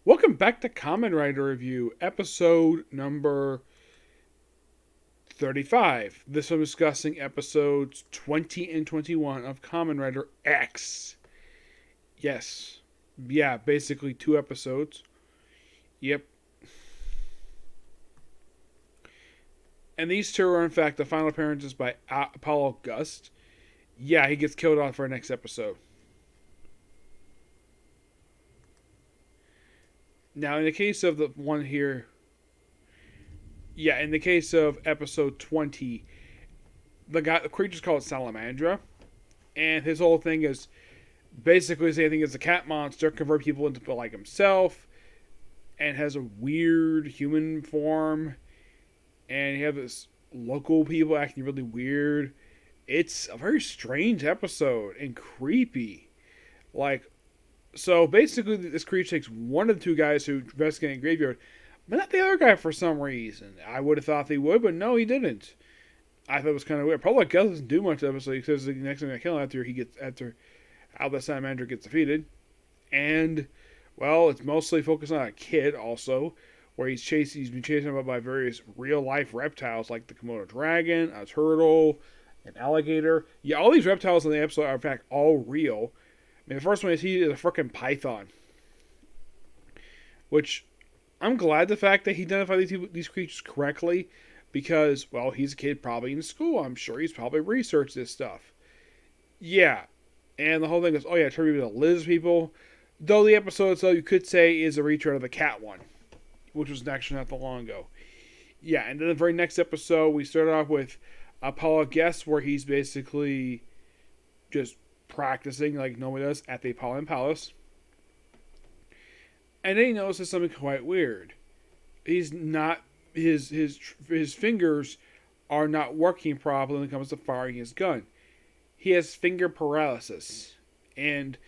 Welcome back to Kamen Rider Review, episode number 35. This one discussing episodes 20 and 21 of Kamen Rider X. Yes. Yeah, basically 2 episodes. Yep. And these two are, in fact, the final appearances by Apollo Gust. Yeah, he gets killed off for our next episode. Now, in the case of the one here, in the case of episode 20, the creature's called Salamandra, and his whole thing is basically the same thing as a cat monster, convert people into like himself, and has a weird human form, and you have this local people acting really weird. It's a very strange episode and creepy. So basically, this creature takes one of the two guys who investigate a graveyard, but not the other guy for some reason. I would have thought they would, but no, he didn't. I thought it was kind of weird. Probably Gus doesn't do much of it, so he says the next thing I kill him after Albert Salamander gets defeated. And, well, it's mostly focused on a kid also, where he's been chased by various real-life reptiles like the Komodo dragon, a turtle, an alligator. Yeah, all these reptiles in the episode are, in fact, all real. I mean, the first one is a freaking python. Which, I'm glad the fact that he identified these creatures correctly, because, well, he's a kid probably in school. I'm sure he's probably researched this stuff. Yeah. And the whole thing is, turn people to lizard people. Though the episode itself, you could say, is a retread of the cat one, which was actually not that long ago. Yeah, and then the very next episode, we start off with Apollo Guest, where he's basically just practicing like nobody does at the Apollon Palace. And then he notices something quite weird. He's not his fingers are not working properly when it comes to firing his gun. He has finger paralysis. And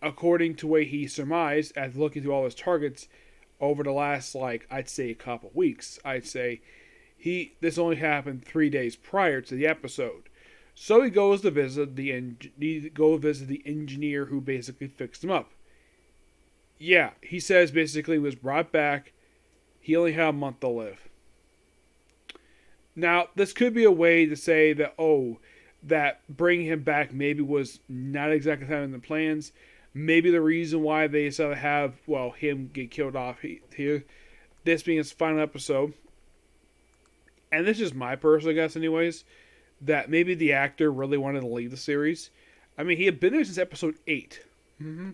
according to the way he surmised, after looking through all his targets over the last, I'd say a couple weeks, this only happened 3 days prior to the episode. So he goes to visit the engineer who basically fixed him up. Yeah, he says basically he was brought back. He only had a month to live. Now, this could be a way to say that, that bringing him back maybe was not exactly in the plans. Maybe the reason why they decided to have, him get killed off here, this being his final episode. And this is my personal guess anyways, that maybe the actor really wanted to leave the series. I mean, he had been there since episode 8. Mm-hmm.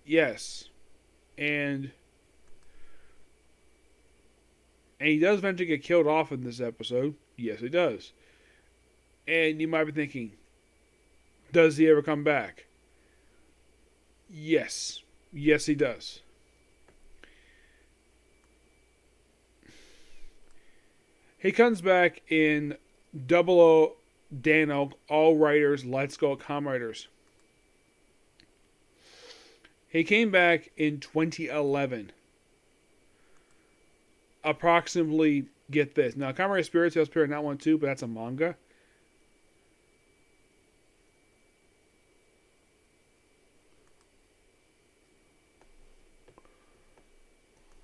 Yes. And he does eventually get killed off in this episode. Yes, he does. And you might be thinking, does he ever come back? Yes. Yes, he does. He comes back in 00 Dano, All Writers, Let's Go Kamen Riders. He came back in 2011. Approximately, get this. Now, Kamen Rider Spirit Tales appeared in that one too, but that's a manga.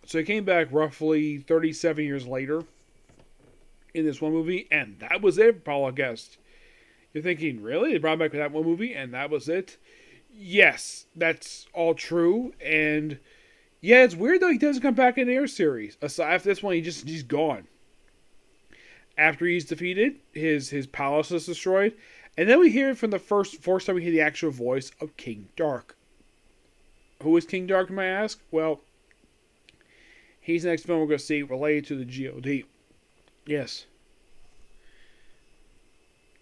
So he came back roughly 37 years later in this one movie, and that was it, Apollo Guest. You're thinking, really? They brought him back for that one movie, and that was it? Yes, that's all true, and yeah, it's weird though he doesn't come back in the Air series. Aside from this one, he's gone. After he's defeated, his palace is destroyed, and then we hear it from the first time we hear the actual voice of King Dark. Who is King Dark, you might ask? Well, he's the next film we're going to see related to the GOD. Yes.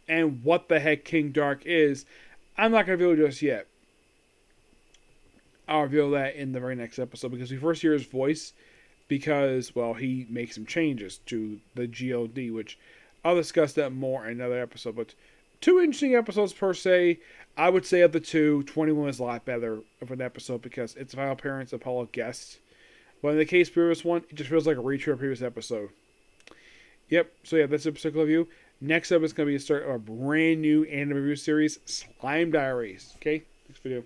And what the heck King Dark is, I'm not going to reveal just yet. I'll reveal that in the very next episode because we first hear his voice because, he makes some changes to the GOD, which I'll discuss that more in another episode. But 2 interesting episodes per se. I would say of the 2, 21 is a lot better of an episode because it's the final appearance of Apollo Guest. But in the case of the previous one, it just feels like a retread of a previous episode. Yep, so yeah, that's a particular review. Next up is going to be the start of a brand new anime review series, Slime Diaries. Okay, next video.